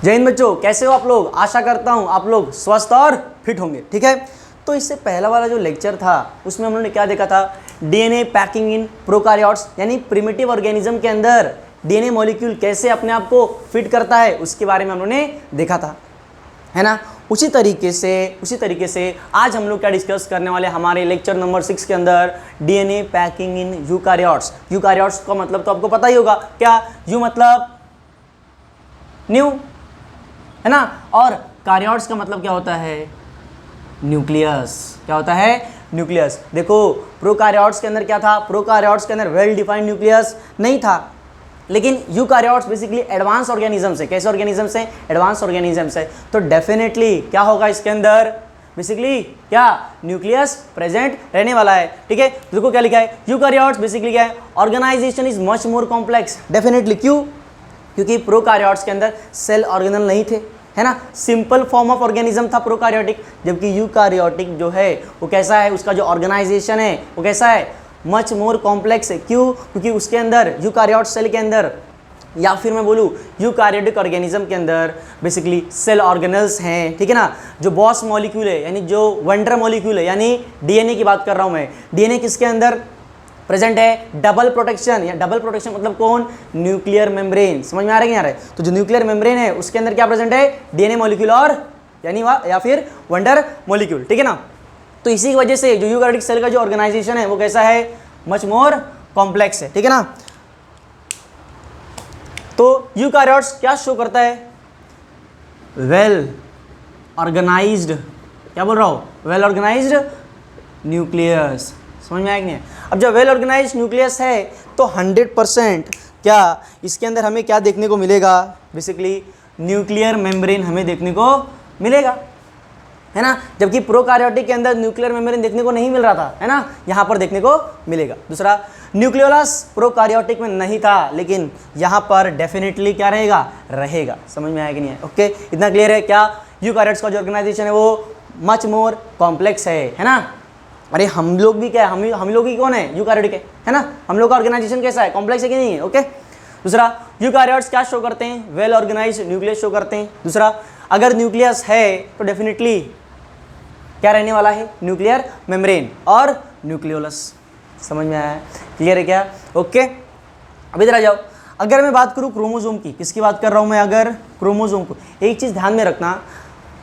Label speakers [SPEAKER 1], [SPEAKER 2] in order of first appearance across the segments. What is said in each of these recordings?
[SPEAKER 1] जय हिंद बच्चों, कैसे हो आप लोग। आशा करता हूँ आप लोग स्वस्थ और फिट होंगे। ठीक है, तो इससे पहला वाला जो लेक्चर था उसमें हम लोगों ने क्या देखा था, डीएनए पैकिंग इन प्रोकार्योट्स यानी प्रिमिटिव ऑर्गेनिज्म के अंदर डीएनए मॉलिक्यूल कैसे अपने आप को फिट करता है उसके बारे में हम लोगों ने देखा था, है ना। उसी तरीके से आज हम लोग क्या डिस्कस करने वाले हमारे लेक्चर नंबर 6 के अंदर DNA packing in eukaryotes. Eukaryotes का मतलब तो आपको पता ही होगा, क्या यू मतलब न्यू, है ना, और कार्योट्स का मतलब क्या होता है, न्यूक्लियस। क्या होता है, न्यूक्लियस। देखो प्रोकार्योट्स के अंदर क्या था, प्रोकार्योट्स के अंदर वेल डिफाइंड न्यूक्लियस नहीं था, लेकिन यूकार्योट्स बेसिकली एडवांस ऑर्गेनिजम्स है। कैसे ऑर्गेनिजम्स हैं, एडवांस ऑर्गेनिजम्स है, तो डेफिनेटली क्या होगा इसके अंदर, बेसिकली क्या न्यूक्लियस प्रेजेंट रहने वाला है। ठीक है, तो देखो क्या लिखा है, यूकार्योट्स बेसिकली क्या है, organization is much more complex. Definitely क्यों, क्योंकि प्रोकार्योट्स के अंदर सेल ऑर्गेनल नहीं थे, है ना, सिंपल फॉर्म ऑफ ऑर्गेनिज्म था प्रोकार्योटिक, जबकि यूकार्योटिक जो है वो कैसा है, उसका जो ऑर्गेनाइजेशन है वो कैसा है, मच मोर कॉम्प्लेक्स है। क्यों, क्योंकि उसके अंदर यूकार्योट सेल के अंदर, या फिर मैं बोलूँ यूकार्योटिक ऑर्गेनिज्म के अंदर बेसिकली सेल ऑर्गेनल्स हैं। ठीक है ना, जो बॉस मॉलिक्यूल है यानी जो वंडर मॉलिक्यूल है, यानी डीएनए की बात कर रहा हूँ मैं, डीएनए किसके अंदर प्रेजेंट है, डबल प्रोटेक्शन, या डबल प्रोटेक्शन मतलब कौन, न्यूक्लियर मेम्ब्रेन। समझ में आ रहा है कि नहीं आ रहा है, तो जो न्यूक्लियर मेम्ब्रेन है उसके अंदर क्या प्रेजेंट है, डीएनए मॉलिक्यूल और यानी या फिर वंडर मॉलिक्यूल। ठीक है ना, तो इसी की वजह से जो यूकार्योटिक सेल का जो ऑर्गेनाइजेशन है वो कैसा है, मच मोर कॉम्प्लेक्स है। ठीक है ना, तो यूकार्योट्स क्या शो करता है, वेल ऑर्गेनाइज्ड, क्या बोल रहा हूं, वेल ऑर्गेनाइज्ड न्यूक्लियस। समझ में आया कि नहीं। अब जब वेल ऑर्गेनाइज्ड न्यूक्लियस है तो 100% क्या इसके अंदर हमें क्या देखने को मिलेगा, बेसिकली न्यूक्लियर मेम्ब्रेन हमें देखने को मिलेगा, है ना, जबकि प्रोकार्योटिक के अंदर न्यूक्लियर मेम्ब्रेन देखने को नहीं मिल रहा था, है ना, यहाँ पर देखने को मिलेगा। दूसरा, न्यूक्लियोलस प्रोकार्योटिक में नहीं था, लेकिन यहाँ पर डेफिनेटली क्या रहेगा। समझ में आया कि नहीं है, ओके, इतना क्लियर है। क्या यूकार्योट्स का जो ऑर्गेनाइजेशन है वो मच मोर कॉम्प्लेक्स है ना। अरे हम लोग भी क्या है, हम लोग ही कौन है, यूकार्योटिक है ना, हम लोग का ऑर्गेनाइजेशन कैसा है, कॉम्प्लेक्स है कि नहीं है, ओके। दूसरा, यूकार्योट्स क्या शो करते हैं, वेल ऑर्गेनाइज्ड न्यूक्लियस शो करते हैं। दूसरा, अगर न्यूक्लियस है तो डेफिनेटली क्या रहने वाला है, न्यूक्लियर मेम्ब्रेन और न्यूक्लियोलस। समझ में आया, क्लियर है क्या, ओके। अब इधर आ जाओ, अगर मैं बात करूँ क्रोमोसोम की, किसकी बात कर रहा हूँ मैं, अगर क्रोमोसोम को, एक चीज़ ध्यान में रखना,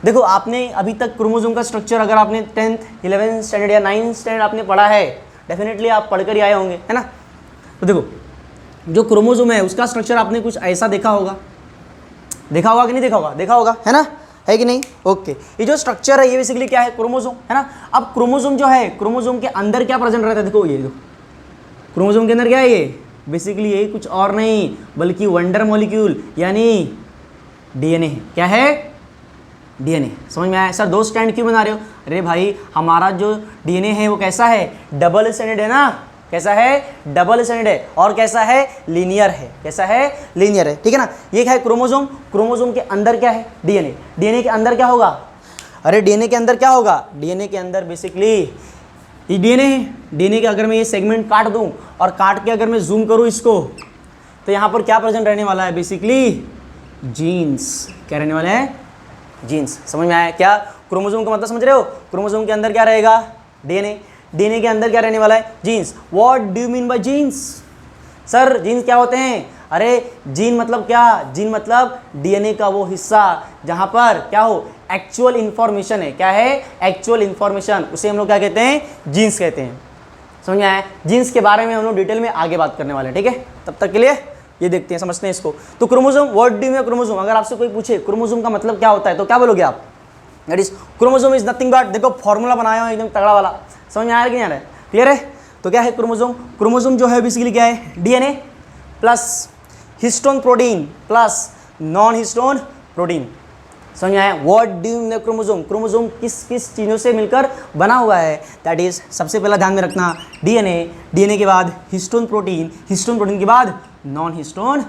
[SPEAKER 1] देखो आपने अभी तक क्रोमोसोम का स्ट्रक्चर अगर आपने 10th 11th स्टैंडर्ड या 9th स्टैंडर्ड आपने पढ़ा है, डेफिनेटली आप पढ़कर ही आए होंगे, है ना। तो देखो जो क्रोमोसोम है उसका स्ट्रक्चर आपने कुछ ऐसा देखा होगा कि नहीं देखा होगा, है ना, है कि नहीं, ओके। ये जो स्ट्रक्चर है ये बेसिकली क्या है, क्रोमोसोम, है ना। अब क्रोमोसोम जो है, क्रोमोसोम के अंदर क्या प्रेजेंट रहता है, देखो ये देखो क्रोमोसोम के अंदर क्या है, ये बेसिकली ये कुछ और नहीं बल्कि वंडर मॉलिक्यूल यानी डीएनए है। क्या है, डीएनए। समझ में आया, सर 2 स्टैंड क्यों बना रहे हो, अरे भाई हमारा जो डीएनए है वो कैसा है, डबल स्टैंडर्ड है ना, कैसा है, डबल स्टैंडर्ड है, और कैसा है, लीनियर है, कैसा है, लीनियर है। ठीक है ना, ये क्या है, क्रोमोसोम, क्रोमोसोम के अंदर क्या है, डीएनए, डीएनए के अंदर क्या होगा, अरे डीएनए के अंदर क्या होगा, डीएनए के अंदर बेसिकली ये डीएनए है, डीएनए के अगर मैं ये सेगमेंट काट दूं और काट के अगर मैं जूम करूं इसको, तो यहाँ पर क्या प्रेजेंट रहने वाला है, बेसिकली जीन्स। क्या रहने वाला है, जीन्स। समझ में आया क्या, क्रोमोसोम का मतलब समझ रहे हो, क्रोमोसोम के अंदर क्या रहेगा, डीएनए, डीएनए के अंदर क्या रहने वाला है, genes. What do you mean by genes, sir genes क्या होते हैं, अरे जीन मतलब क्या, जीन मतलब डीएनए का वो हिस्सा जहां पर क्या हो, एक्चुअल इंफॉर्मेशन है, क्या है, एक्चुअल इंफॉर्मेशन, उसे हम लोग क्या कहते हैं, जीन्स कहते हैं। समझ में आया, जीन्स के बारे में हम लोग डिटेल में आगे बात करने वाले हैं। ठीक है, तब तक के लिए ये देखते हैं, समझते हैं इसको। तो chromosome, what do you mean chromosome, अगर आपसे कोई पूछे क्रोमोसोम का मतलब क्या होता है तो क्या बोलोगे आप, that is chromosome is nothing but, देखो फॉर्मूला बनाया हो एकदम तगड़ा वाला, समझ में आ रहा है कि नहीं आ रहा है, क्लियर है। तो क्या है क्रोमोसोम, क्रोमोसोम जो है बेसिकली क्या है, DNA plus histone protein plus non histone protein. समझ में आया, what do you mean chromosome, chromosome किस किस चीज़ों से मिलकर बना हुआ है, दैट इज सबसे पहला ध्यान में रखना डीएनए, डीएनए के बाद हिस्टोन प्रोटीन, हिस्टोन प्रोटीन के बाद नॉन हिस्टोन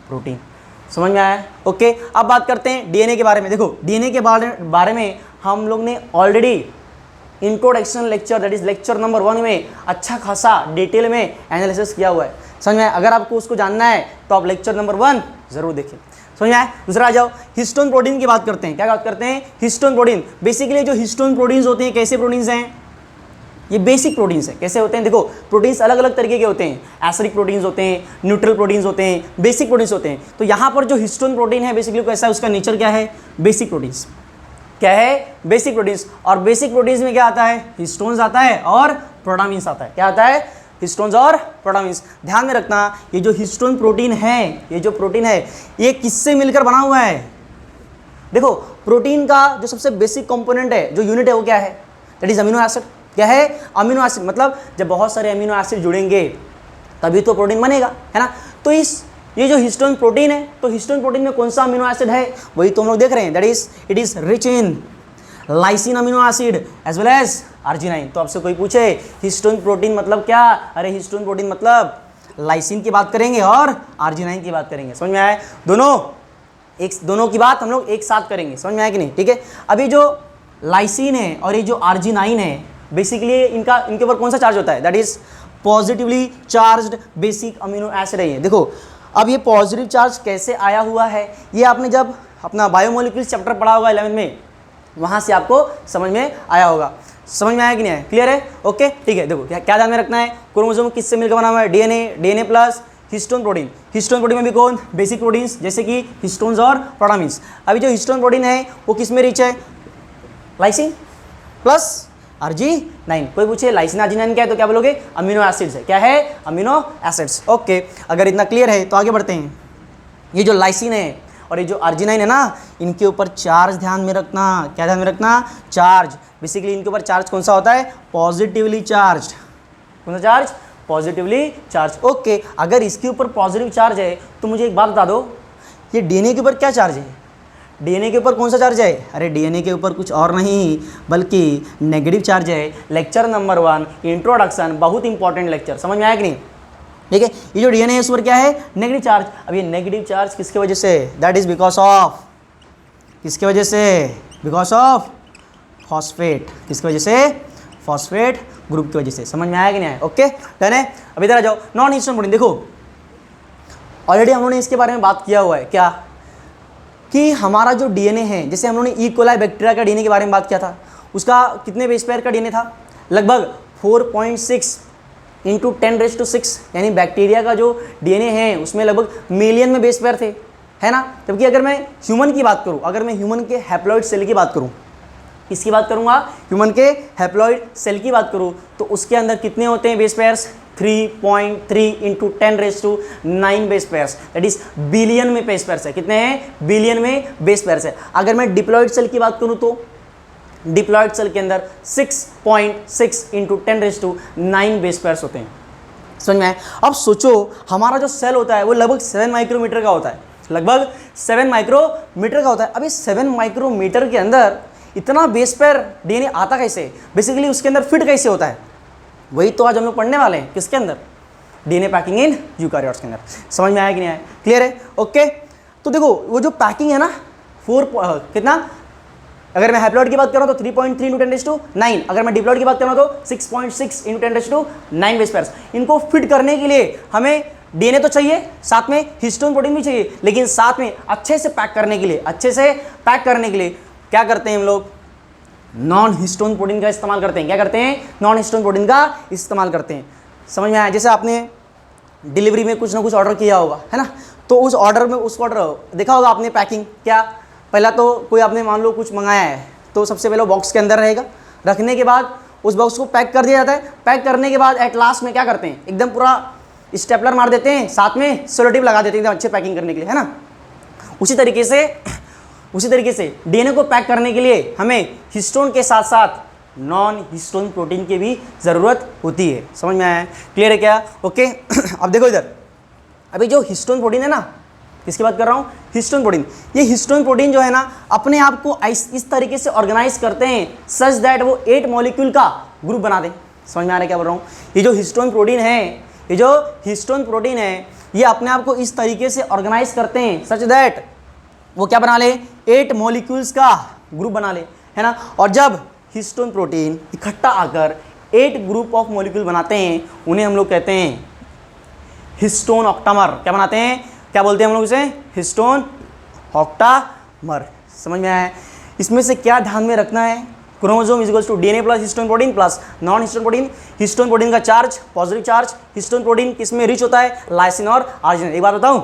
[SPEAKER 1] प्रोटीन। समझ में आया, ओके। अब बात करते हैं डीएनए के बारे में। देखो डीएनए के बारे में हम लोग ने already introduction lecture, that is lecture number 1 में अच्छा खासा डिटेल में एनालिसिस किया हुआ है। समझ में, अगर आपको उसको जानना है तो आप लेक्चर नंबर 1 जरूर देखें। समझ में आया। दूसरा आ जाओ, हिस्टोन प्रोटीन की बात करते हैं। क्या बात करते हैं? Histone protein. बेसिकली जो हिस्टोन प्रोटीन्स होते हैं कैसे प्रोटीन्स हैं? ये बेसिक प्रोटीन्स हैं। कैसे होते हैं? देखो प्रोटीन्स अलग अलग तरीके के होते हैं, एसिडिक प्रोटीन्स होते हैं, न्यूट्रल प्रोटीन्स होते हैं, बेसिक प्रोटीन्स होते हैं। तो यहाँ पर जो हिस्टोन प्रोटीन है बेसिकली कैसा है, उसका नेचर क्या है? Basic proteins. क्या है? Basic proteins. और बेसिक प्रोटीन्स में क्या आता है? हिस्टोन्स आता है और प्रोटामिन्स आता है। क्या आता है? हिस्टोन्स और प्रोटामिन्स। ध्यान में रखना, ये जो हिस्टोन प्रोटीन है, ये जो प्रोटीन है ये किससे मिलकर बना हुआ है? देखो प्रोटीन का जो सबसे बेसिक कंपोनेंट है, जो यूनिट है वो क्या है? That is amino acid. क्या है? Amino acid. मतलब जब बहुत सारे अमीनो एसिड जुड़ेंगे तभी तो प्रोटीन बनेगा, है ना। तो ये जो हिस्टोन प्रोटीन है, तो हिस्टोन प्रोटीन में कौन सा अमीनो एसिड है? वही तो हम लोग देख रहे हैं, that is it is rich in lysine amino acid as well as arginine. तो आपसे कोई पूछे हिस्टोन प्रोटीन मतलब क्या? अरे हिस्टोन प्रोटीन मतलब लाइसिन की बात करेंगे और आर्जिनाइन की बात करेंगे। समझ में आया? दोनों की बात हम लोग एक साथ करेंगे। समझ में आया कि नहीं? ठीक है। अभी जो लाइसिन है और ये जो आर्जिनाइन है, बेसिकली इनके ऊपर कौन सा चार्ज होता है? That is positively charged basic amino acid है ये। देखो अब ये पॉजिटिव चार्ज कैसे आया हुआ है, ये आपने जब अपना बायोमोलिक्यूल्स चैप्टर पढ़ा होगा 11th में, वहाँ से आपको समझ में आया होगा। समझ में आया कि नहीं आया? क्लियर है? ओके ठीक है। देखो क्या ध्यान में रखना है, क्रोमोसोम किससे मिलकर बना हुआ है? DNA plus histone protein. Histone protein में भी कौन? बेसिक प्रोटीन्स जैसे कि हिस्टोन्स और प्रोटामिन्स। अभी जो हिस्टोन प्रोटीन है वो किस में रिच है? Lysine plus arginine. कोई पूछे लाइसिन आर्जिनाइन क्या है तो क्या बोलोगे? अमीनो एसिड्स है। क्या है? Amino acids. ओके, अगर इतना क्लियर है तो आगे बढ़ते हैं। ये जो लाइसिन है और ये जो आर्जिनाइन है ना, इनके ऊपर चार्ज ध्यान में रखना। क्या ध्यान में रखना? चार्ज। बेसिकली इनके ऊपर चार्ज कौन सा होता है? Positively charge. कौन सा चार्ज? Positively charge. ओके, अगर इसके ऊपर पॉजिटिव चार्ज है तो मुझे एक बात बता दो, ये डीएनए के ऊपर क्या चार्ज है? डीएनए के ऊपर कौन सा चार्ज है? अरे डीएनए के ऊपर कुछ और नहीं बल्कि नेगेटिव चार्ज है। लेक्चर नंबर 1 इंट्रोडक्शन, बहुत इंपॉर्टेंट लेक्चर। समझ में आया कि नहीं? ठीक है। ये जो डीएनए है उस पर क्या है? Negative charge. अब ये नेगेटिव चार्ज किसके वजह से? दैट इज बिकॉज ऑफ, किसके वजह से? Because of phosphate. किसकी वजह से? फॉस्फेट ग्रुप की वजह से। समझ में आया कि नहीं आया? ओके डन है। अब इधर आ जाओ, नॉन हिस्टोन प्रोटीन। देखो ऑलरेडी हम लोगों ने इसके बारे में बात किया हुआ है। क्या? कि हमारा जो डीएनए है, जैसे हम लोगों ने ई कोलाई बैक्टीरिया का डीएनए के बारे में बात किया था, उसका कितने बेस पेयर का डीएनए था? लगभग 4.6 इंटू 10⁶, यानी बैक्टीरिया का जो डीएनए है उसमें लगभग मिलियन में बेस पेयर थे, है ना। जबकि अगर मैं ह्यूमन की बात करूं, अगर मैं ह्यूमन के हैप्लॉइड सेल की बात करूं, किसकी बात करूंगा? ह्यूमन के हैप्लॉइड सेल की बात करूं, तो उसके अंदर कितने होते हैं base pairs? 3.3 into 10⁹ base pairs. That is billion में बेस पेयर्स है। कितने हैं? बिलियन में बेस पेयर्स है। अगर मैं डिप्लॉइड सेल की बात करूं तो डिप्लॉइड सेल के अंदर 6.6 इंटू 10⁹ बेस पेयर्स होते हैं। समझ में आया? अब सोचो हमारा जो सेल होता है वो लगभग 7 माइक्रोमीटर का होता है। लगभग 7 माइक्रोमीटर का होता है। अभी 7 माइक्रोमीटर के अंदर इतना बेस पेयर डीएनए आता कैसे? बेसिकली उसके अंदर फिट कैसे होता है? वही तो आज हम लोग पढ़ने वाले हैं। किसके अंदर? डीएनए पैकिंग इन यूकारियोट्स के अंदर। समझ में आया कि नहीं आया? क्लियर है? ओके, तो देखो वो जो पैकिंग है ना, कितना, अगर मैं हैप्लॉइड की बात कर रहा हूँ तो 3.3 इंटू 10⁹, अगर मैं डिप्लॉइड की बात कर रहा हूँ तो 6.6 इंटू 10⁹ बेस पेयर्स। इनको फिट करने के लिए हमें डीएनए तो चाहिए, साथ में हिस्टोन प्रोटीन भी चाहिए, लेकिन साथ में अच्छे से पैक करने के लिए क्या करते हैं हम लोग? नॉन हिस्टोन प्रोटीन का इस्तेमाल करते हैं। क्या करते हैं? नॉन हिस्टोन प्रोटीन का इस्तेमाल करते हैं। समझ में आया? जैसे आपने डिलीवरी में कुछ ना कुछ ऑर्डर किया होगा, है ना, तो उस ऑर्डर में देखा होगा आपने पैकिंग। क्या? पहला तो कोई आपने मान लो कुछ मंगाया है तो सबसे पहले बॉक्स के अंदर रहेगा, रखने के बाद उस बॉक्स को पैक कर दिया जाता है। पैक करने के बाद एट लास्ट में क्या करते हैं? एकदम पूरा स्टेपलर मार देते हैं, साथ में सेलो टेप लगा देते हैं एकदम अच्छे पैकिंग करने के लिए, है ना। उसी तरीके से डीएनए को पैक करने के लिए हमें हिस्टोन के साथ साथ नॉन हिस्टोन प्रोटीन की भी ज़रूरत होती है। समझ में आया? क्लियर है क्या? ओके अब देखो इधर, अभी जो हिस्टोन प्रोटीन है ना, किसकी बात कर रहा हूँ? Histone protein. ये हिस्टोन प्रोटीन जो है ना, अपने आप को इस तरीके से ऑर्गेनाइज करते हैं सच दैट वो 8 मॉलिक्यूल का ग्रुप बना दें। समझ में आ रहा है क्या बोल रहा हूँ? ये जो हिस्टोन प्रोटीन है, ये अपने आप को इस तरीके से ऑर्गेनाइज करते हैं सच दैट वो क्या बना ले? 8 मॉलिक्यूल्स का ग्रुप बना ले, है ना। और जब हिस्टोन प्रोटीन इकट्ठा आकर 8 ग्रुप ऑफ मॉलिक्यूल बनाते हैं, उन्हें हम लोग कहते हैं हिस्टोन ऑक्टामर। क्या बनाते हैं? क्या बोलते हैं हम लोग इसे? Histone octamer. समझ में आया? इसमें से क्या ध्यान में रखना है? Chromosome is equals to DNA plus histone protein plus non histone protein. Histone protein का charge positive charge, histone protein किसमें रिच होता है? लाइसिन और आर्जिनिन। एक बात बताऊं,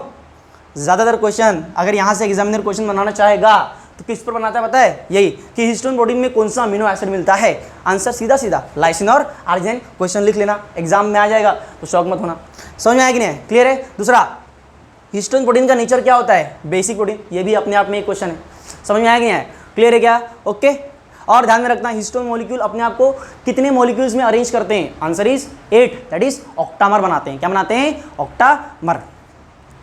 [SPEAKER 1] ज़्यादातर क्वेश्चन अगर यहाँ से एग्जामिनर क्वेश्चन बनाना चाहेगा तो किस पर बनाता है पता है? यही कि हिस्टोन प्रोटीन में कौन सा अमीनो एसिड मिलता है। आंसर सीधा सीधा लाइसिन और आर्जिनिन। क्वेश्चन लिख लेना, एग्जाम में आ जाएगा तो शौक मत होना। समझ में आया कि नहीं? क्लियर है? दूसरा, हिस्टोन प्रोटीन का नेचर क्या होता है? Basic protein. ये भी अपने आप में एक क्वेश्चन है। समझ में आया कि नहीं आया? क्लियर है क्या? ओके। और ध्यान में रखना, हिस्टोन मॉलिक्यूल अपने आप को कितने मॉलिक्यूल्स में अरेंज करते हैं? Answer is 8, that is octamer बनाते हैं। क्या बनाते हैं? ऑक्टामर।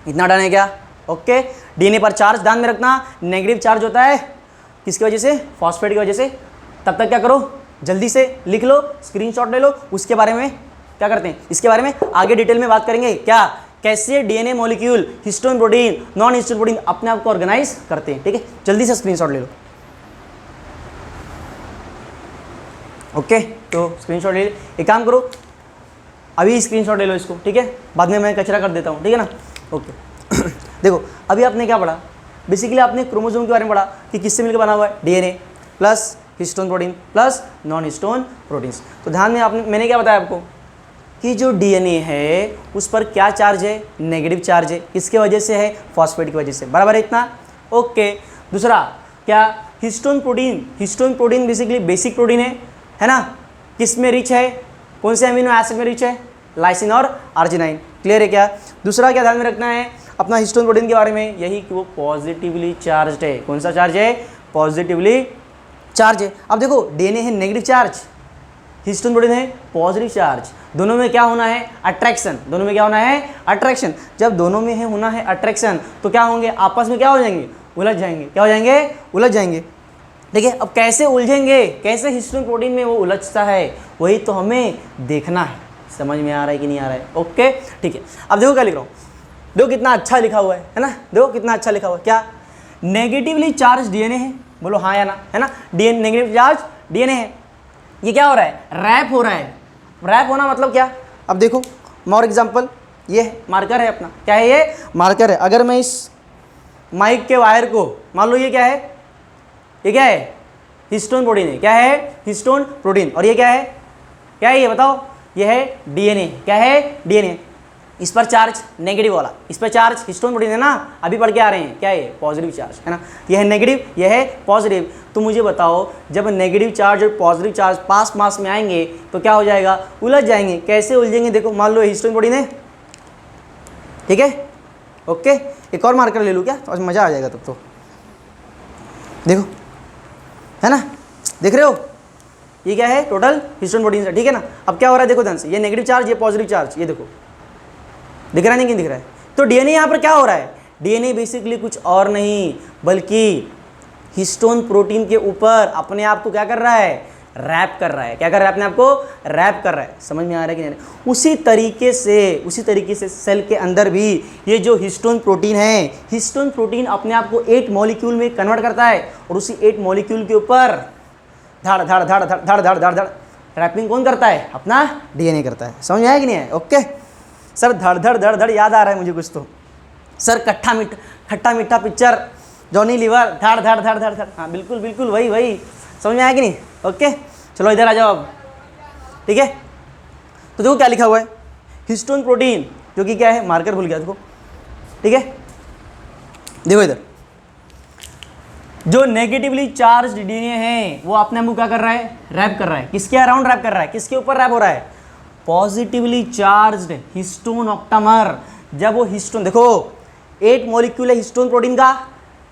[SPEAKER 1] इतना डन है क्या? ओके। डीएनए पर चार्ज ध्यान में रखना, नेगेटिव चार्ज होता है किसकी वजह से? फॉस्फेट की वजह से। तब तक क्या करो, जल्दी से लिख लो, स्क्रीनशॉट ले लो। उसके बारे में क्या करते हैं, इसके बारे में आगे डिटेल में बात करेंगे। क्या, कैसे DNA molecule, histone protein, non histone protein अपने आप को ऑर्गेनाइज करते हैं। ठीक है, जल्दी से स्क्रीनशॉट ले लो। ओके, तो स्क्रीनशॉट ले, एक काम करो अभी स्क्रीनशॉट ले लो इसको, ठीक है, बाद में मैं कचरा कर देता हूँ, ठीक है ना। ओके देखो, अभी आपने क्या पढ़ा? बेसिकली आपने क्रोमोसोम के बारे में पढ़ा कि किससे मिलकर बना हुआ है? DNA plus histone protein plus non histone proteins. तो ध्यान में मैंने क्या बताया आपको कि जो डीएनए है उस पर क्या चार्ज है? नेगेटिव चार्ज है। किसके वजह से है? फॉस्फेट की वजह से। बराबर है इतना? ओके। दूसरा क्या, histone protein basically basic protein है ना। किस में रिच है? कौन से अमीनो एसिड में रिच है? लाइसिन और आर्जिनाइन। क्लियर है क्या? दूसरा क्या ध्यान में रखना है अपना हिस्टोन प्रोटीन के बारे में? यही कि वो पॉजिटिवली चार्ज है। कौन सा चार्ज है? पॉजिटिवली चार्ज है। अब देखो, डीएनए है नेगेटिव चार्ज, हिस्टोन प्रोटीन है पॉजिटिव चार्ज। दोनों में क्या होना है? अट्रैक्शन। दोनों में क्या होना है? अट्रैक्शन। जब दोनों में है होना है अट्रैक्शन तो क्या होंगे? आपस में क्या हो जाएंगे? उलझ जाएंगे। क्या हो जाएंगे? उलझ जाएंगे। ठीक है, अब कैसे उलझेंगे? कैसे हिस्टोन प्रोटीन में वो उलझता है, वही तो हमें देखना है। समझ में आ रहा है कि नहीं आ रहा है? ओके, ठीक है। अब देखो क्या लिख रहा हूँ, देखो कितना अच्छा लिखा हुआ है ना। देखो कितना अच्छा लिखा हुआ है। क्या, नेगेटिवली चार्ज डीएनए है? बोलो हाँ या ना, है ना। डीएनए नेगेटिव चार्ज डीएनए है। ये क्या हो रहा है? रैप हो रहा है। रैप होना मतलब क्या? अब देखो मोर एग्जांपल, ये है मार्कर है अपना। क्या है ये? मार्कर है। अगर मैं इस माइक के वायर को, मान लो ये क्या है? ये क्या है? हिस्टोन प्रोटीन है। क्या है? Histone protein. और ये क्या है? क्या है ये बताओ? ये है डीएनए। क्या है? डीएनए। इस पर चार्ज नेगेटिव वाला, इस पर चार्ज हिस्टोन प्रोटीन है ना, अभी पढ़ के आ रहे हैं। क्या है? पॉजिटिव चार्ज, है ना। ये है नेगेटिव, ये है पॉजिटिव। तो मुझे बताओ, जब नेगेटिव चार्ज और पॉजिटिव चार्ज पास पास में आएंगे तो क्या हो जाएगा? उलझ जाएंगे। कैसे उलझेंगे? देखो मान लो हिस्टोन प्रोटीन है, ठीक है। ओके, एक और मार्कर ले लूँ क्या? तो मज़ा आ जाएगा तब तो। देखो, है ना, देख रहे हो ये क्या है? टोटल हिस्टोन प्रोटीन है, ठीक है ना। अब क्या हो रहा है? देखो ध्यान से, ये नेगेटिव चार्ज, ये पॉजिटिव चार्ज, ये देखो दिख रहा है नहीं कि दिख रहा है? तो डीएनए यहाँ पर क्या हो रहा है? डीएनए बेसिकली कुछ और नहीं बल्कि हिस्टोन प्रोटीन के ऊपर अपने आप को क्या कर रहा है? रैप कर रहा है। क्या कर रहा है? अपने आप को रैप कर रहा है। समझ में आ रहा है कि नहीं? उसी तरीके से सेल के अंदर भी ये जो हिस्टोन प्रोटीन है, हिस्टोन प्रोटीन अपने आप को 8 मॉलिक्यूल में कन्वर्ट करता है और उसी 8 मॉलिक्यूल के ऊपर धड़ धड़ धड़ धड़ धड़ धड़ धड़ धड़ रैपिंग कौन करता है? अपना डीएनए करता है। समझ में आया कि नहीं है? ओके सर, धड़ धड़ धड़ धड़ याद आ रहा है मुझे कुछ तो। सर खट्टा मीठा पिक्चर, जॉनी लीवर, धड़ धड़ धड़ धड़ धड़। हाँ बिल्कुल बिल्कुल, वही। समझ में आया कि नहीं? ओके, चलो इधर आ जाओ अब, ठीक है। तो देखो क्या लिखा हुआ है, हिस्टोन प्रोटीन, जो कि क्या है? मार्कर भूल गया देखो, ठीक है। देखो इधर, जो नेगेटिवली चार्ज डीएनए है वो अपने मुंह क्या कर रहा है? रैप कर रहा है। किसके अराउंड रैप कर रहा है? किसके ऊपर रैप हो रहा है? Positively charged histone octamer. जब वो हिस्टोन, देखो 8 मॉलिक्यूल है हिस्टोन प्रोटीन का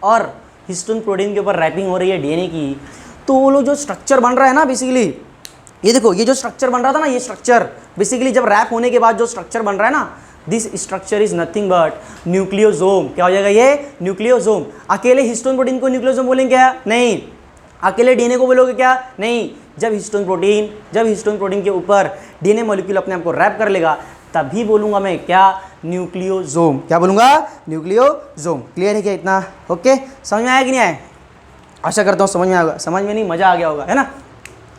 [SPEAKER 1] और हिस्टोन प्रोटीन के ऊपर रैपिंग हो रही है डीएनए की, तो वो लोग जो स्ट्रक्चर बन रहा है ना, बेसिकली ये देखो, ये जो स्ट्रक्चर बन रहा था ना, ये स्ट्रक्चर बेसिकली जब रैप होने के बाद जो स्ट्रक्चर बन रहा है ना, this structure is nothing but nucleosome. क्या हो जाएगा ये? न्यूक्लियोसोम। अकेले हिस्टोन प्रोटीन को न्यूक्लियोसोम बोलेंगे क्या? नहीं। अकेले डीएनए को बोलोगे क्या? नहीं। जब हिस्टोन प्रोटीन के ऊपर डीएनए मॉलिक्यूल अपने आप को रैप कर लेगा तभी बोलूंगा मैं क्या? न्यूक्लियोसोम। क्या बोलूंगा? न्यूक्लियोसोम। क्लियर है क्या इतना? ओके, समझ में आया कि नहीं आया? आशा करता हूँ समझ में आएगा। समझ में नहीं, मज़ा आ गया होगा, है ना।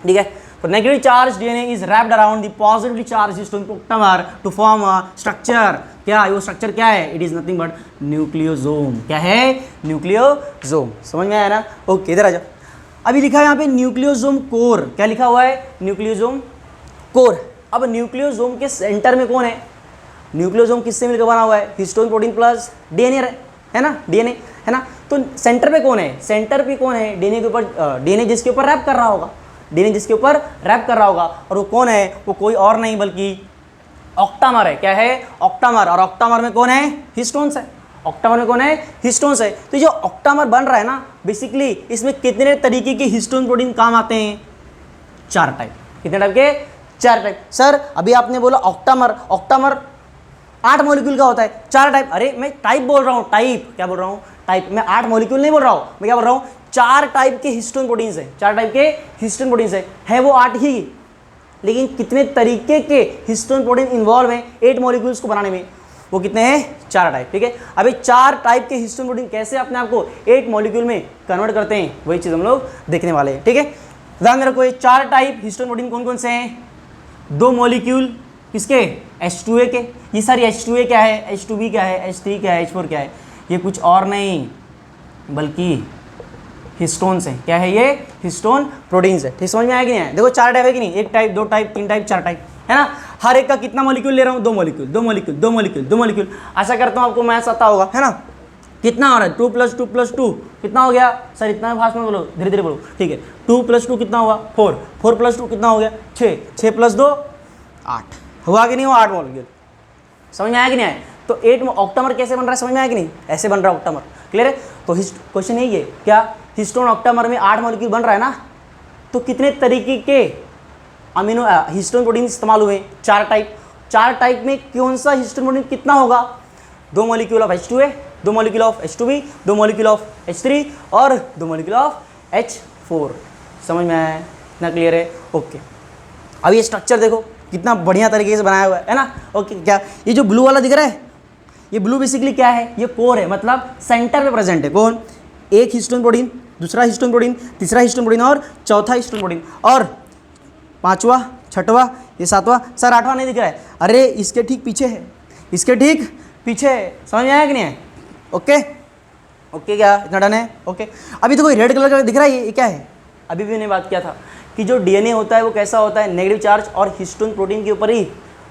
[SPEAKER 1] ठीक है, तो negative charge DNA is wrapped around the positively charged histone octamer to form a structure. क्या वो स्ट्रक्चर क्या है? It is nothing but nucleosome. क्या है? न्यूक्लियोसोम। समझ में आया ना? ओके, इधर आ जाओ। अभी लिखा है यहाँ पे न्यूक्लियोसोम कोर। क्या लिखा हुआ है? Nucleosome core. अब न्यूक्लियोसोम के सेंटर में कौन है? न्यूक्लियोसोम किससे मिलकर बना हुआ है? हिस्टोन प्रोटीन प्लस डीएनए है ना, डीएनए है ना। तो सेंटर पे कौन है? सेंटर पे कौन है? डीएनए के ऊपर, डीएनए जिसके ऊपर रैप कर रहा होगा, डीएनए जिसके ऊपर रैप कर रहा होगा, और वो कौन है? वो कोई और नहीं बल्कि ऑक्टामर है। क्या है? ऑक्टामर। और ऑक्टामर में कौन है? हिस्टोन्स है। ऑक्टामर में कौन है? हिस्टोन्स है। तो जो ऑक्टामर बन रहा है ना, बेसिकली इसमें कितने तरीके के हिस्टोन प्रोटीन काम आते हैं? 4 टाइप। कितने टाइप के? 4 टाइप। सर अभी आपने बोला ऑक्टामर, ऑक्टामर 8 मॉलिक्यूल का होता है, 4 टाइप। अरे मैं टाइप बोल रहा हूँ, टाइप। क्या बोल रहा हूँ? टाइप। मैं 8 मॉलिक्यूल नहीं बोल रहा हूँ, मैं क्या बोल रहा हूँ? 4 टाइप के हिस्टोन प्रोटीन्स है, 4 टाइप के हिस्टोन प्रोटीन्स है वो 8 ही, लेकिन कितने तरीके के हिस्टोन प्रोटीन इन्वॉल्व हैं 8 मॉलिक्यूल्स को बनाने में? वो कितने हैं? 4 टाइप। ठीक है, अभी 4 टाइप के हिस्टोन प्रोटीन कैसे अपने आप को 8 मॉलिक्यूल में कन्वर्ट करते हैं, वही चीज़ हम लोग देखने वाले हैं। ठीक है, ध्यान में रखो, ये 4 टाइप हिस्टोन प्रोटीन कौन कौन से हैं? 2 मॉलिक्यूल किसके? H2A के। ये सारी H2A क्या है? H2B क्या है? H3 क्या है? H4 क्या है? ये कुछ और नहीं बल्कि हिस्टोन्स हैं। क्या है ये? हिस्टोन प्रोटीन्स है। ठीक, समझ में आया कि नहीं आया? देखो 4 टाइप है कि नहीं? 1 टाइप, 2 टाइप, 3 टाइप, 4 टाइप, है ना। हर एक का कितना मॉलिक्यूल ले रहा हूँ? 2 मॉलिक्यूल, 2 मॉलिक्यूल, 2 मॉलिक्यूल, 2 मॉलिक्यूल। आशा करता हूँ आपको मैथ्स आता होगा, है ना। कितना हो रहा है? 2 + 2 + 2 कितना हो गया? सर इतना फास्ट में बोलो, धीरे धीरे बोलो। ठीक है, 2 + 2 कितना हुआ? 4, 4 + 2 कितना हो गया? 6, 6 + 2 8। हुआ कि नहीं हुआ? 8 मॉलिक्यूल। समझ में आया कि नहीं आया? तो 8 ऑक्टामर कैसे बन रहा है? समझ में आया कि नहीं? ऐसे बन रहा है ऑक्टामर। क्लियर है? तो क्वेश्चन यही है, क्या हिस्टोन ऑक्टामर में 8 मॉलिक्यूल बन रहा है ना, तो कितने तरीके के अमीनो हिस्टोन प्रोटीन इस्तेमाल हुए? 4 टाइप। 4 टाइप में कौन सा हिस्टोन प्रोटीन कितना होगा? 2 molecule of H2A, 2 molecule of H2B, 2 molecule of H3 और 2 मॉलिक्यूल ऑफ H4। समझ में आया? इतना क्लियर है? ओके, अब ये स्ट्रक्चर देखो कितना बढ़िया तरीके से बनाया हुआ है ना। ओके, क्या ये जो ब्लू वाला दिख रहा है, ये ब्लू बेसिकली क्या है? ये कोर है, मतलब सेंटर में प्रेजेंट है। कौन? एक हिस्टोन प्रोटीन, दूसरा हिस्टोन प्रोटीन, तीसरा हिस्टोन प्रोटीन और चौथा हिस्टोन प्रोटीन, और 5वां, 6वां, ये 7वां। सर 8वां नहीं दिख रहा है? अरे इसके ठीक पीछे है, इसके ठीक पीछे है। समझ में आया कि नहीं है? ओके ओके, क्या इतना डन है? ओके, अभी तो कोई रेड कलर का दिख रहा है, ये क्या है? अभी भी मैंने बात किया था कि जो डीएनए होता है वो कैसा होता है? नेगेटिव चार्ज और हिस्टोन प्रोटीन के ऊपर ही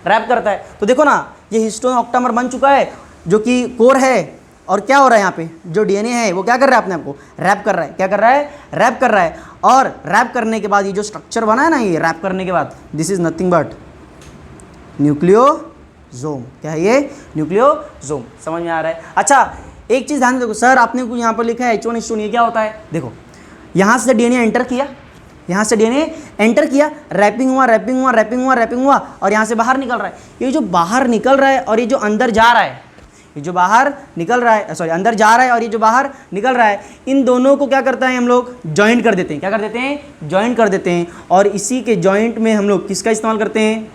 [SPEAKER 1] रैप करता है। तो देखो ना, ये हिस्टोन ऑक्टामर बन चुका है जो कि कोर है, और क्या हो रहा है यहाँ पे? जो डीएनए है वो क्या कर रहा है? अपने आप को रैप कर रहा है। क्या कर रहा है? रैप कर रहा है। और रैप करने के बाद ये जो स्ट्रक्चर बना है ना, ये रैप करने के बाद, this is nothing but nucleosome. क्या है ये? न्यूक्लियोसोम। समझ में आ रहा है? अच्छा, एक चीज़ ध्यान देखो, सर आपने कुछ यहाँ पर लिखा है H1 H2, ये क्या होता है? देखो, यहाँ से डीएनए एंटर किया, यहाँ से डीएनए एंटर किया, रैपिंग हुआ, रैपिंग हुआ, रैपिंग हुआ, रैपिंग हुआ, और यहाँ से बाहर निकल रहा है। ये जो बाहर निकल रहा है और ये जो अंदर जा रहा है, ये जो बाहर निकल रहा है, सॉरी अंदर जा रहा है और ये जो बाहर निकल रहा है, इन दोनों को क्या करता है? हम लोग जॉइंट कर देते हैं। क्या कर देते हैं? जॉइंट कर देते हैं। और इसी के जॉइंट में हम लोग किसका इस्तेमाल करते हैं?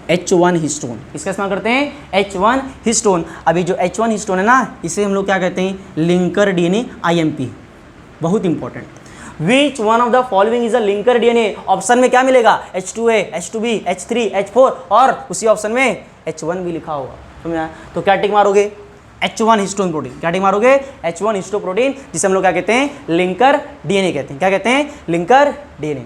[SPEAKER 1] H1 histone. इसका इस्तेमाल करते हैं H1 हिस्टोन। अभी जो H1 हिस्टोन है ना, इसे हम लोग क्या कहते हैं? Linker DNA, IMP। बहुत important. Which one of the following is a linker DNA? Option में क्या मिलेगा? H2A, H2B, H3, H4 और उसी ऑप्शन में H1 भी लिखा होगा। समझ में आया? तो क्या टिक मारोगे? H1 histone protein. क्या टिक मारोगे? H1 हिस्टो प्रोटीन, जिसे हम लोग क्या कहते हैं? लिंकर डीएनए कहते हैं। क्या कहते हैं? Linker DNA.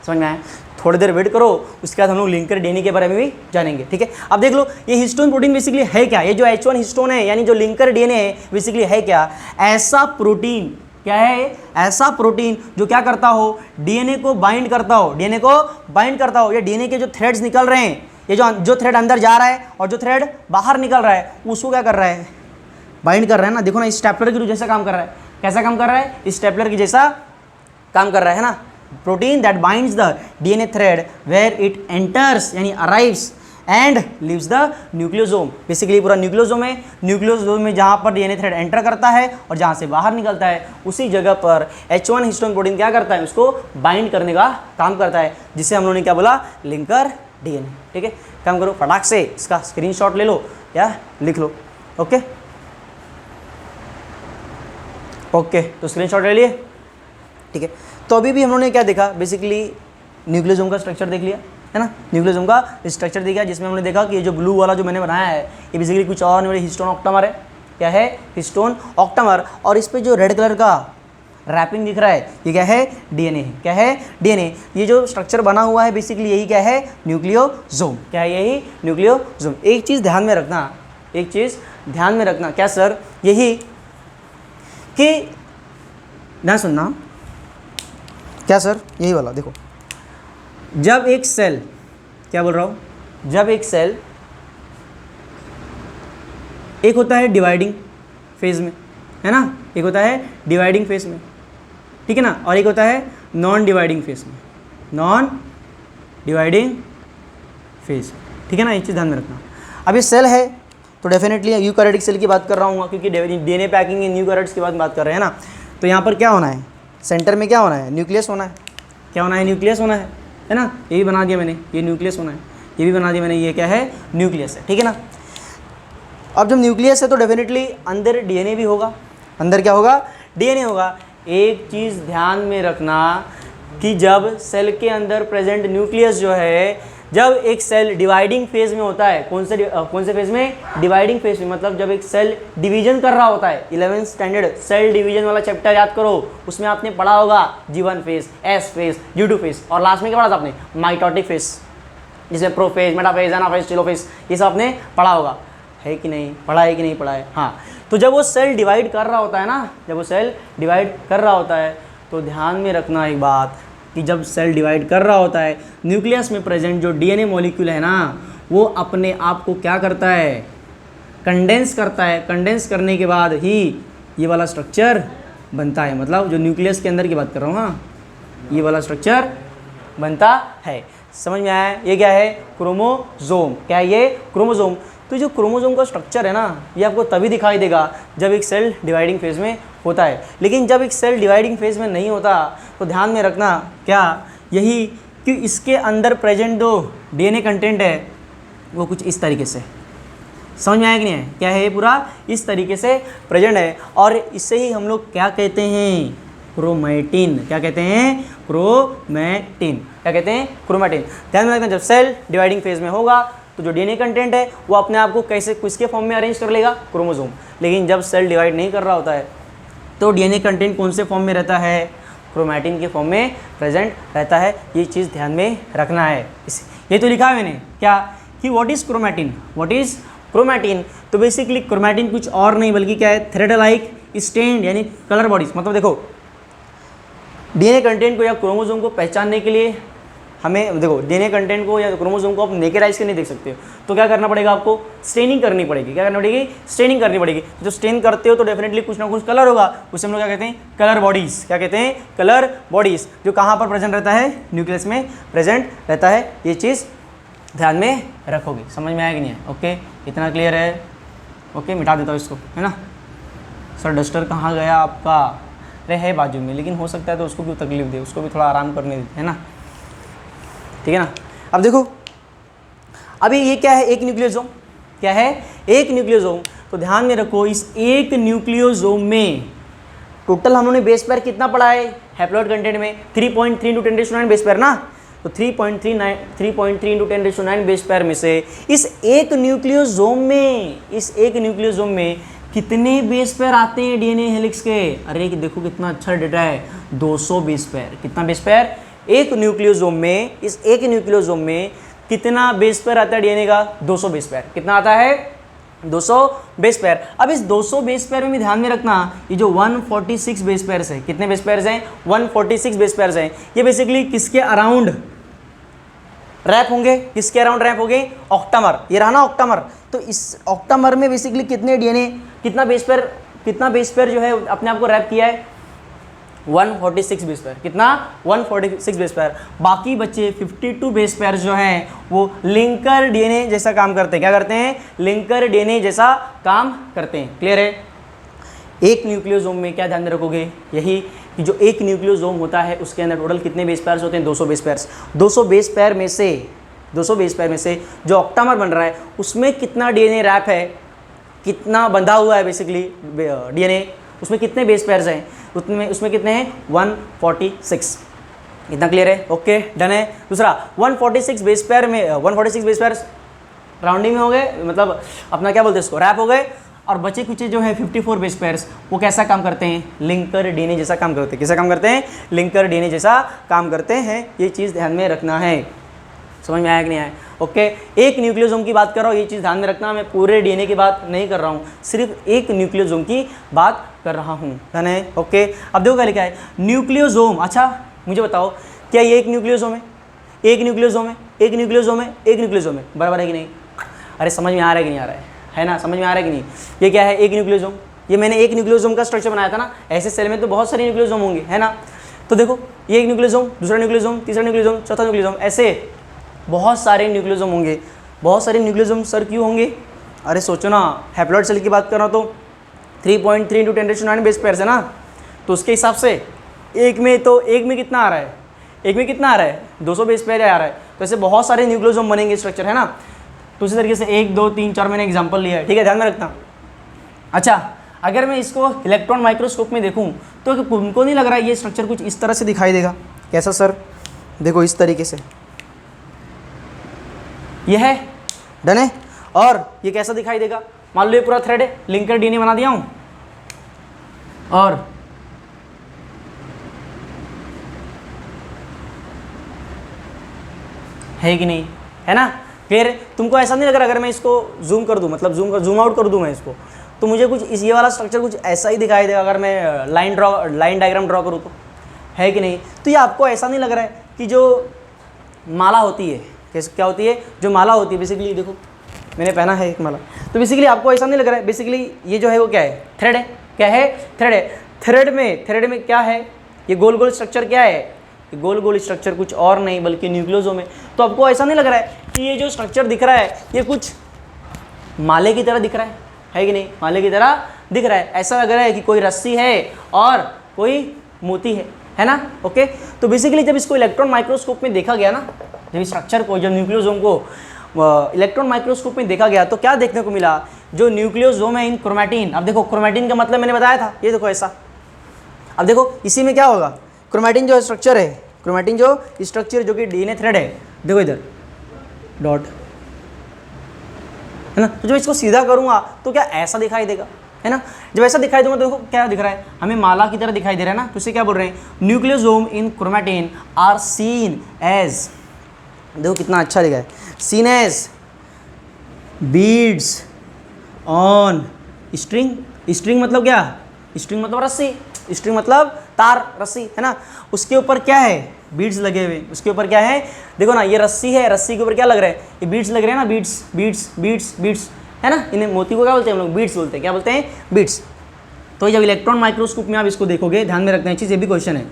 [SPEAKER 1] समझ में आया? थोड़ी देर वेट करो, उसके बाद हम लोग लिंकर डीएनए के बारे में भी जानेंगे। ठीक है, अब देख लो ये हिस्टोन प्रोटीन बेसिकली है क्या? ये जो H1 हिस्टोन है, यानी जो लिंकर डीएनए है, बेसिकली है क्या? ऐसा प्रोटीन। क्या है? ऐसा प्रोटीन जो क्या करता हो? डीएनए को बाइंड करता हो, डीएनए को बाइंड करता हो। ये डीएनए के जो थ्रेड्स निकल रहे हैं, ये जो थ्रेड अंदर जा रहा है और जो थ्रेड बाहर निकल रहा है, उसको क्या कर रहा है? बाइंड कर रहा है ना। देखो ना, स्टेपलर के जैसा काम कर रहा है। कैसा काम कर रहा है? स्टेपलर की जैसा काम कर रहा है ना। Protein that binds the DNA thread where it enters, यानी arrives and leaves the nucleosome. Basically पूरा न्यूक्लियोसोम है। न्यूक्लियोसोम में जहाँ पर डीएनए थ्रेड एंटर करता है और जहाँ से बाहर निकलता है, उसी जगह पर H1 हिस्टोन प्रोटीन क्या करता है? उसको बाइंड करने का काम करता है, जिसे हम लोगों ने क्या बोला? Linker DNA. ठीक है, काम करो फटाक से इसका स्क्रीनशॉट ले लो या लिख लो। ओके ओके, तो स्क्रीनशॉट ले लिए। ठीक है, तो अभी भी हम लोगों ने क्या देखा? बेसिकली न्यूक्लियोसोम का स्ट्रक्चर देख लिया है ना, न्यूक्लियोसोम का स्ट्रक्चर देखा जिसमें हमने देखा कि ये जो ब्लू वाला जो मैंने बनाया है ये बेसिकली कुछ और नहीं, हिस्टोन ऑक्टामर है। क्या है? Histone octamer. और इस पे जो रेड कलर का रैपिंग दिख रहा है ये क्या है? डीएनए है। क्या है? डीएनए। ये जो स्ट्रक्चर बना हुआ है बेसिकली यही क्या है? न्यूक्लियोसोम। क्या है? यही न्यूक्लियोसोम। एक चीज़ ध्यान में रखना, एक चीज़ ध्यान में रखना। क्या सर? यही कि ध्यान सुनना। क्या सर? यही वाला देखो, जब एक सेल, क्या बोल रहा हूँ, जब एक सेल एक होता है डिवाइडिंग फेज में, है ना, एक होता है डिवाइडिंग फेज में, ठीक है ना, और एक होता है नॉन डिवाइडिंग फेज में, नॉन डिवाइडिंग फेज, ठीक है ना, एक चीज़ ध्यान में रखना। अब ये सेल है तो डेफिनेटली यूकैरियोटिक सेल की बात कर रहा हूँ क्योंकि डीएनए पैकिंग इन यूकैरियोट्स की बात कर रहे हैं ना। तो यहाँ पर क्या होना है? सेंटर में क्या होना है? न्यूक्लियस होना है। क्या होना है? न्यूक्लियस होना है ना। ये भी बना दिया मैंने, ये न्यूक्लियस होना है, ये भी बना दिया मैंने, ये क्या है? न्यूक्लियस है, ठीक है ना। अब जब न्यूक्लियस है तो डेफिनेटली अंदर डीएनए भी होगा। अंदर क्या होगा? डीएनए होगा। एक चीज़ ध्यान में रखना कि जब सेल के अंदर प्रेजेंट न्यूक्लियस जो है, जब एक सेल डिवाइडिंग फेज में होता है, कौन से फेज में? डिवाइडिंग फेज में। मतलब जब एक सेल डिवीजन कर रहा होता है, 11th स्टैंडर्ड सेल डिवीजन वाला चैप्टर याद करो, उसमें आपने पढ़ा होगा G1 phase, S phase, G2 phase, और लास्ट में क्या पढ़ा था आपने? माइटोटिक फेज, जिसमें प्रोफेज, मेटाफेज, एनाफेज, टेलोफेज, ये सब आपने पढ़ा होगा, है कि नहीं? पढ़ा है कि नहीं पढ़ा है? हाँ। तो जब वो सेल डिवाइड कर रहा होता है ना, जब वो सेल डिवाइड कर रहा होता है तो ध्यान में रखना एक बात कि जब सेल डिवाइड कर रहा होता है, न्यूक्लियस में प्रेजेंट जो डीएनए मॉलिक्यूल है ना, वो अपने आप को क्या करता है? कंडेंस करता है। कंडेंस करने के बाद ही ये वाला स्ट्रक्चर बनता है। मतलब जो न्यूक्लियस के अंदर की बात कर रहा हूँ, हाँ, ये वाला स्ट्रक्चर बनता है। समझ में आया? ये क्या है? क्रोमोजोम। क्या है ये? क्रोमोजोम। तो जो क्रोमोजोम का स्ट्रक्चर है ना, ये आपको तभी दिखाई देगा जब एक सेल डिवाइडिंग फेज में होता है। लेकिन जब एक सेल डिवाइडिंग फेज में नहीं होता तो ध्यान में रखना क्या, यही कि इसके अंदर प्रेजेंट जो डीएनए कंटेंट है वो कुछ इस तरीके से, समझ में आया कि नहीं है? क्या है? ये पूरा इस तरीके से प्रेजेंट है और इससे ही हम लोग क्या कहते हैं? क्रोमैटिन। क्या कहते हैं? क्रोमैटिन। क्या कहते हैं? क्रोमैटिन। ध्यान में रखना, जब सेल डिवाइडिंग फेज में होगा तो जो डीएनए कंटेंट है वो अपने आप को कैसे, किसके फॉर्म में अरेंज कर लेगा? क्रोमोसोम। लेकिन जब सेल डिवाइड नहीं कर रहा होता है तो डीएनए कंटेंट कौन से फॉर्म में रहता है? क्रोमैटिन के फॉर्म में प्रेजेंट रहता है। ये चीज़ ध्यान में रखना है। ये तो लिखा है मैंने क्या, कि what is chromatin, what is chromatin. तो बेसिकली क्रोमैटिन कुछ और नहीं बल्कि क्या है? थ्रेड लाइक स्टेन्ड यानी कलर बॉडीज। मतलब देखो, डीएनए कंटेंट को या क्रोमोसोम को पहचानने के लिए हमें, देखो, डीएनए कंटेंट को या क्रोमोसोम को आप नेकेड आइज से नहीं देख सकते हो, तो क्या करना पड़ेगा आपको? स्टेनिंग करनी पड़ेगी। क्या करनी पड़ेगी? स्टेनिंग करनी पड़ेगी। जो स्टेन करते हो तो डेफिनेटली कुछ ना कुछ कलर होगा, उसे हम लोग क्या कहते हैं? Colour bodies. क्या कहते हैं? Colour bodies. जो कहाँ पर प्रेजेंट रहता है? न्यूक्लियस में प्रेजेंट रहता है। ये चीज़ ध्यान में रखोगे। समझ में आया कि नहीं है? ओके, इतना क्लियर है? ओके, मिटा देता हूँ इसको, है ना। सर डस्टर कहाँ गया आपका? अरे है बाजू में, लेकिन हो सकता है तो उसको क्यों तकलीफ दे, उसको भी थोड़ा आराम करने दे, है ना, ठीक है ना। अब देखो, अभी ये क्या है? एक न्यूक्लियोसोम। क्या है? एक न्यूक्लियोसोम। तो ध्यान में रखो, इस एक न्यूक्लियोसोम में टोटल हम लोगों ने बेस पेयर कितना पढ़ा है? हैप्लॉइड कंटेंट में 3.3 × 10⁹ बेस पेयर ना, तो 3.3 × 10⁹ बेस पेयर में से इस एक न्यूक्लियोसोम में कितने बेस पेयर आते हैं डीएनए हेलिक्स के? अरे देखो कितना अच्छा डेटा है, 200 बेस पेयर। कितना बेस पेयर? एक न्यूक्लियोसोम में, इस एक न्यूक्लियोसोम में कितना बेस पेयर आता है डीएनए का? 200 बेस पेयर। कितना आता है? 200 बेस पेयर। अब इस 200 बेस पेयर में भी ध्यान में रखना, ये जो 146 बेस पेयर्स हैं, कितने बेस पेयर्स हैं? 146 बेस पेयर्स हैं। ये बेसिकली किसके अराउंड रैप होंगे? किसके अराउंड रैप होंगे? ऑक्टामर। ये रहा ना ऑक्टामर। तो इस ऑक्टामर में बेसिकली कितने डीएनए, कितना बेस पेयर जो है अपने आप को रैप किया है? 146 बेस पेयर। कितना? 146 बेस पेयर। बाकी बच्चे 52 बेस पेयर जो हैं वो लिंकर डीएनए जैसा काम करते हैं। क्या करते हैं? लिंकर डीएनए जैसा काम करते हैं। क्लियर है? एक न्यूक्लियोसोम में क्या ध्यान में रखोगे? यही कि जो एक न्यूक्लियोसोम होता है उसके अंदर टोटल कितने बेस पेयर्स होते हैं? 200 बेस पेयर्स। 200 बेस पेयर में से जो ऑक्टामर बन रहा है उसमें कितना डीएनए रैप है, कितना बंधा हुआ है बेसिकली डीएनए, उसमें कितने बेस पेयर्स हैं? उसमें कितने हैं? 146। इतना क्लियर है? ओके डन है। दूसरा 146 बेस पेयर में 146 बेस पेयर राउंडिंग में हो गए, मतलब अपना क्या बोलते हैं इसको, रैप हो गए, और बचे कुछ जो है 54 बेस पेयर्स वो कैसा काम करते हैं, लिंकर डीएनए जैसा काम करते हैं। कैसा काम करते हैं? लिंकर डीएनए जैसा काम करते हैं। ये चीज़ ध्यान में रखना है। समझ में आया कि नहीं आया? ओके, एक न्यूक्लियोसोम की बात कर रहा हूँ, ये चीज़ ध्यान में रखना, मैं पूरे डीएनए की बात नहीं कर रहा हूँ, सिर्फ एक न्यूक्लियोसोम की बात कर रहा हूँ। डन है? ओके, अब देखो क्या लिखा है, न्यूक्लियोसोम। अच्छा मुझे बताओ, क्या ये एक न्यूक्लियोसोम है? एक न्यूक्लियोसोम है, एक न्यूक्लियोसोम है, एक न्यूक्लियोसोम है, बराबर है कि नहीं? अरे समझ में आ रहा है कि नहीं आ रहा है ना? समझ में आ रहा है कि नहीं? ये क्या है? एक न्यूक्लियोसोम। ये मैंने एक न्यूक्लियोसोम का स्ट्रक्चर बनाया था ना, ऐसे सेल में तो बहुत सारे न्यूक्लियोसोम होंगे, है ना? तो देखो, ये एक न्यूक्लियोसोम, दूसरा न्यूक्लियोसोम, तीसरा न्यूक्लियोसोम, चौथा न्यूक्लियोसोम, ऐसे बहुत सारे न्यूक्लियोसोम होंगे। बहुत सारे न्यूक्लियोसोम सर क्यों होंगे? अरे सोचो ना, हैप्लॉइड सेल की बात कर रहा हूँ तो 3.3 × 10⁻⁹ बेस पेयर्स है ना, तो उसके हिसाब से एक में कितना आ रहा है? एक में कितना आ रहा है? 200 बेस पेयर आ रहा है। तो ऐसे बहुत सारे न्यूक्लियोसोम बनेंगे स्ट्रक्चर, है ना? तो उसी तरीके से 1 2 3 4 मैंने एग्जांपल लिया है, ठीक है, ध्यान में रखना। अच्छा, अगर मैं इसको इलेक्ट्रॉन माइक्रोस्कोप में देखूं तो उनको नहीं लग रहा है ये स्ट्रक्चर कुछ इस तरह से दिखाई देगा? कैसा सर? देखो इस तरीके से ये है, डन है। और ये कैसा दिखाई देगा? मान लो ये पूरा थ्रेड है, लिंकर डीएनए बना दिया हूं, और है कि नहीं, है ना? क्लियर है? तुमको ऐसा नहीं लग रहा अगर मैं इसको जूम कर दूं, मतलब जूम आउट कर दूं मैं इसको, तो मुझे कुछ ये वाला स्ट्रक्चर कुछ ऐसा ही दिखाई देगा अगर मैं लाइन डायग्राम ड्रॉ करूँ तो, है कि नहीं? तो ये आपको ऐसा नहीं लग रहा है कि जो माला होती है, क्या होती है? जो माला होती है बेसिकली, देखो मैंने पहना है एक माला, तो बेसिकली आपको ऐसा नहीं लग रहा है? बेसिकली ये जो है वो क्या है? थ्रेड है। क्या है? थ्रेड है। थ्रेड में क्या है? ये गोल गोल स्ट्रक्चर क्या है? ये गोल गोल स्ट्रक्चर कुछ और नहीं बल्कि न्यूक्लियोसोम है। तो आपको ऐसा नहीं लग रहा है कि ये जो स्ट्रक्चर दिख रहा है ये कुछ माले की तरह दिख रहा है कि नहीं? माले की तरह दिख रहा है। ऐसा लग रहा है कि कोई रस्सी है और कोई मोती है ना? ओके, तो बेसिकली जब इसको इलेक्ट्रॉन माइक्रोस्कोप में देखा गया ना, जब इस स्ट्रक्चर को, जब न्यूक्लियोसोम को इलेक्ट्रॉन माइक्रोस्कोप में देखा गया तो क्या देखने को मिला? जो न्यूक्लियोसोम है इन क्रोमैटिन। अब देखो क्रोमैटिन का मतलब मैंने बताया था, ये देखो ऐसा। अब देखो इसी में क्या होगा? क्रोमैटिन जो स्ट्रक्चर है, क्रोमैटिन जो स्ट्रक्चर जो कि डीएनए थ्रेड है, देखो इधर डॉट, है ना? तो जब इसको सीधा करूँगा तो क्या ऐसा दिखाई देगा, है ना? जब ऐसा दिखाई दूंगा तो देखो क्या दिख रहा है? हमें माला की तरह दिखाई दे रहा है ना। तो इसे क्या बोल रहे हैं? Nucleosome in chromatin are seen as, देखो कितना अच्छा लिखा है, seen as beads on string. String मतलब क्या? स्ट्रिंग मतलब रस्सी, स्ट्रिंग मतलब तार, रस्सी, है ना? उसके ऊपर क्या है? बीड्स लगे हुए। उसके ऊपर क्या है? देखो ना, ये रस्सी है, रस्सी के ऊपर क्या लग रहा है? ये बीड्स लग रहे हैं ना, बीड्स बीड्स बीड्स बीड्स, है ना? इन्हें मोती को क्या बोलते हैं हम लोग? बीड्स बोलते हैं। क्या बोलते हैं? बीड्स। तो जब इलेक्ट्रॉन माइक्रोस्कोप में आप इसको देखोगे, ध्यान में रखना है चीज़, ये भी क्वेश्चन है,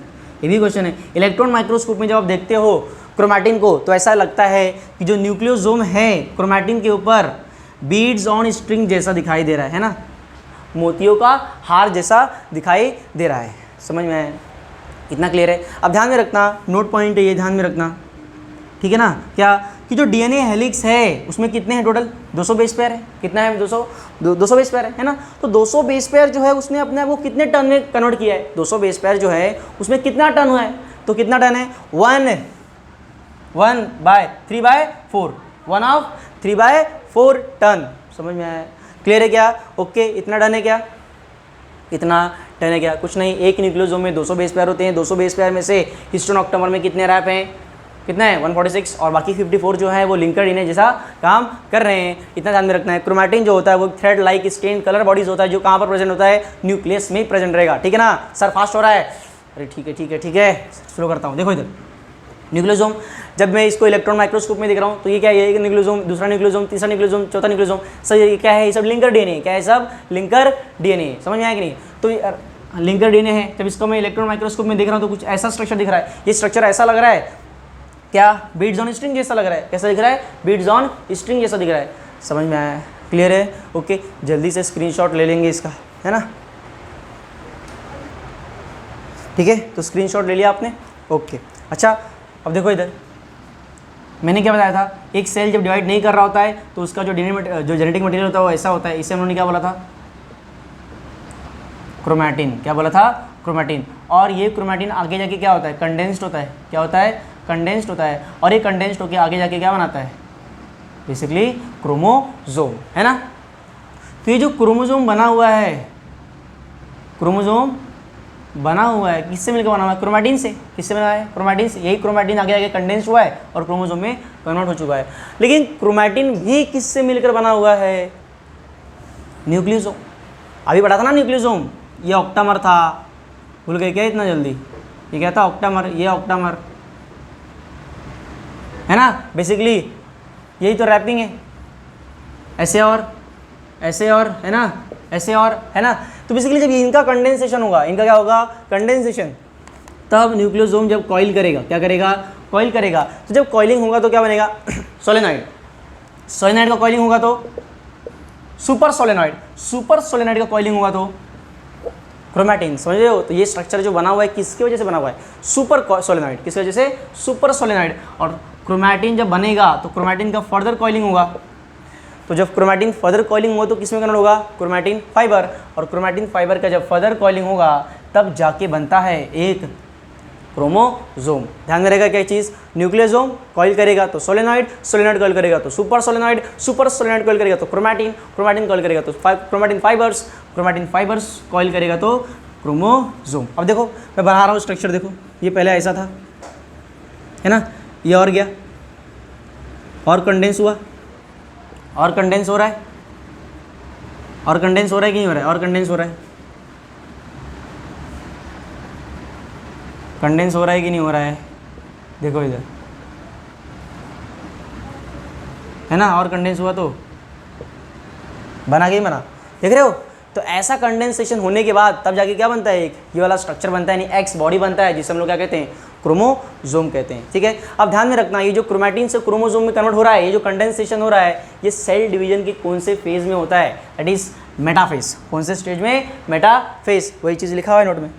[SPEAKER 1] ये भी क्वेश्चन है। इलेक्ट्रॉन माइक्रोस्कोप में जब आप देखते हो क्रोमैटिन को तो ऐसा लगता है कि जो न्यूक्लियोसोम है क्रोमैटिन के ऊपर बीड्स ऑन स्ट्रिंग जैसा दिखाई दे रहा है ना, मोतियों का हार जैसा दिखाई दे रहा है। समझ में आया? इतना क्लियर है? अब ध्यान में रखना, नोट पॉइंट है ये, ध्यान में रखना, ठीक है ना? क्या कि जो डीएनए हेलिक्स है उसमें कितने हैं टोटल? 200 बेस पेयर है। कितना है? 200 बेस पेयर है ना? तो 200 बेस पेयर जो है उसने अपने आप को कितने टन में कन्वर्ट किया है? 200 बेस पेयर जो है उसमें कितना टन हुआ है? तो कितना टन है? 1/3/4, 1/3/4 टन। समझ में आया? क्लियर है क्या? ओके, इतना टन है क्या? इतना टन है क्या? कुछ नहीं, एक न्यूक्लियोसोम में 200 बेस पेयर होते हैं। 200 बेस पेयर में से हिस्टोन ऑक्टेमर में कितने रैप हैं? कितना है? 146, और बाकी 54 जो है वो लिंकर डीएनए जैसा काम कर रहे हैं। इतना ध्यान में रखना है। क्रोमैटिन जो होता है वो thread like stain colour bodies होता है जो कहाँ पर प्रेजेंट होता है? न्यूक्लियस में प्रेजेंट रहेगा, ठीक है ना? सर फास्ट हो रहा है? अरे ठीक है ठीक है ठीक है, स्लो करता हूँ। देखो इधर न्यूक्लियोसोम, जब मैं इसको इलेक्ट्रॉन माइक्रोस्कोप में देख रहा हूँ तो ये क्या है? एक न्यूक्लियोसोम, दूसरा न्यूक्लियोसोम, तीसरा न्यूक्लियोसोम, चौथा न्यूक्लियोसोम, सर ये क्या है? ये सब लिंकर डीएनए। क्या है? सब लिंकर डीएनए। समझ में आया कि नहीं? तो लिंकर डीएनए है। जब इसको मैं इलेक्ट्रॉन माइक्रोस्कोप में देख रहा हूँ तो कुछ ऐसा स्ट्रक्चर दिख रहा है। ये स्ट्रक्चर ऐसा लग रहा है क्या? बीड्स ऑन स्ट्रिंग जैसा लग रहा है। कैसा दिख रहा है? बीड्स ऑन स्ट्रिंग जैसा दिख रहा है। समझ में आया? क्लियर है? ओके, जल्दी से स्क्रीनशॉट ले लेंगे इसका, है ना? ठीक है, तो स्क्रीनशॉट ले लिया आपने? ओके। अच्छा, अब देखो इधर मैंने क्या बताया था? एक सेल जब डिवाइड नहीं कर रहा होता है तो उसका जो जेनेटिक मटेरियल होता है वो ऐसा होता है। इसे उन्होंने क्या बोला था? क्रोमैटिन, क्या बोला था, क्रोमैटिन। और ये क्रोमैटिन आगे जाके क्या होता है, कंडेंस्ड होता है, क्या होता है, कंडेंस्ड होता है। और ये कंडेंस्ड होकर आगे जाके क्या बनाता है, बेसिकली क्रोमोजोम, है ना। तो ये जो क्रोमोजोम बना हुआ है, क्रोमोजोम बना हुआ है किससे मिलकर बना हुआ है, क्रोमैटिन से। किससे बना है, क्रोमैटिन से। यही क्रोमैटिन आगे जाके कंडेंस्ड हुआ है और क्रोमोजोम में कन्वर्ट हो चुका है। लेकिन क्रोमैटिन भी किससे मिलकर बना हुआ है, न्यूक्लियोसोम। अभी पढ़ा था ना न्यूक्लियोसोम, ये ऑक्टामर था, भूल गए क्या इतना जल्दी, ये क्या था, ऑक्टामर, ये ऑक्टामर है ना। बेसिकली यही तो रैपिंग है, ऐसे और है ना, ऐसे और, है ना। तो बेसिकली जब इनका कंडेंसेशन होगा, इनका क्या होगा, कंडेंसेशन, तब न्यूक्लियोसोम जब कॉइल करेगा, क्या करेगा, कॉइल करेगा। तो जब कॉइलिंग होगा तो क्या बनेगा, सोलेनॉइड। सोलेनॉइड का कॉइलिंग होगा तो सुपर सोलेनॉइड। सुपर सोलेनॉइड का कॉइलिंग होगा तो क्रोमैटिन, समझ रहे हो। तो ये स्ट्रक्चर जो बना हुआ है किसकी वजह से बना हुआ है, सुपर सोलेनॉइड, किस वजह से, सुपर सोलेनॉइड। और क्रोमैटिन जब बनेगा तो क्रोमैटिन का फर्दर कॉइलिंग होगा। तो जब क्रोमैटिन फर्दर कॉइलिंग होगा तो किस में कन्वर्ट होगा, क्रोमैटिन फाइबर। और क्रोमैटिन फाइबर का जब फर्दर कॉइलिंग होगा तब जाके बनता है एक क्रोमोजोम। ध्यान में रहेगा क्या चीज़, न्यूक्लियोसोम कॉइल करेगा तो सोलेनॉइड, सोलेनॉइड कॉइल करेगा तो super solenoid, super solenoid coil करेगा तो क्रोमैटिन, क्रोमैटिन कॉइल करेगा तो chromatin fibres, chromatin fibres coil करेगा तो क्रोमोजोम। अब देखो मैं बना रहा हूँ स्ट्रक्चर, देखो ये पहले ऐसा था, है ना, ये और गया और कंडेंस हुआ, और कंडेंस हो रहा है, और कंडेंस हो रहा है कि नहीं हो रहा है, और कंडेंस हो रहा है, कंडेंस हो रहा है कि नहीं हो रहा है, देखो इधर, है ना। और कंडेंस हुआ तो बना के ही बना, देख रहे हो। तो ऐसा कंडेंसेशन होने के बाद तब जाके क्या बनता है, एक ये वाला स्ट्रक्चर बनता है, यानी एक्स बॉडी बनता है, जिसे हम लोग क्या कहते हैं, क्रोमोजोम कहते हैं। ठीक है, अब ध्यान में रखना, ये जो क्रोमैटिन से क्रोमोजोम में कन्वर्ट हो रहा है, ये जो कंडेंसेशन हो रहा है, ये सेल डिवीजन के कौन से फेज में होता है, दैट इज मेटाफेज। कौन से स्टेज में, मेटाफेज, वही चीज़ लिखा हुआ है नोट में।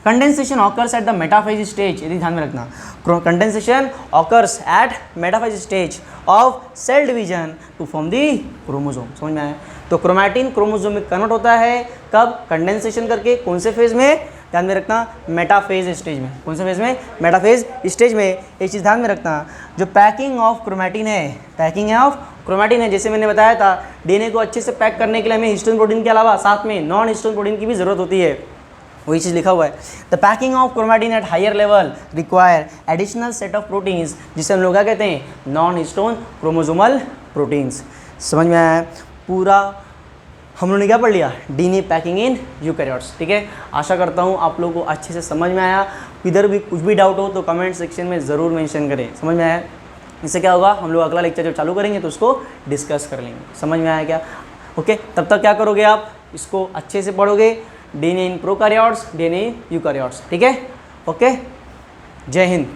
[SPEAKER 1] Condensation occurs at the metaphase stage, यदि ध्यान में रखना, condensation occurs at metaphase stage of cell division to form the chromosome. समझ में आया। तो क्रोमैटिन क्रोमोजोम में कन्वर्ट होता है कब, कंडेंसेशन करके, कौन से फेज में, ध्यान में रखना, मेटाफेज स्टेज में। कौन से फेज में, मेटाफेज स्टेज में। एक चीज़ ध्यान में रखना, जो पैकिंग ऑफ क्रोमैटिन है, पैकिंग ऑफ क्रोमैटिन है, जैसे मैंने बताया था, डीएनए को अच्छे से पैक करने के लिए हमें हिस्टोन प्रोटीन के अलावा साथ में नॉन हिस्टोन प्रोटीन की भी जरूरत होती है, वही चीज़ लिखा हुआ है। The packing of chromatin at higher level require additional set of proteins, जिसे हम लोग क्या कहते हैं, नॉन हिस्टोन क्रोमोसोमल प्रोटीन्स। समझ में आया पूरा, हम लोगों ने क्या पढ़ लिया, डीएनए पैकिंग इन यूकैरियोट्स। ठीक है, आशा करता हूँ आप लोगों को अच्छे से समझ में आया। इधर भी कुछ भी डाउट हो तो कमेंट सेक्शन में ज़रूर मेंशन करें। समझ में आया, इससे क्या होगा, हम लोग अगला लेक्चर जब चालू करेंगे तो उसको डिस्कस कर लेंगे। समझ में आया क्या, ओके। तब तक क्या करोगे आप, इसको अच्छे से पढ़ोगे, DNA in prokaryotes, DNA eukaryotes. ठीक है, ओके, जय हिंद।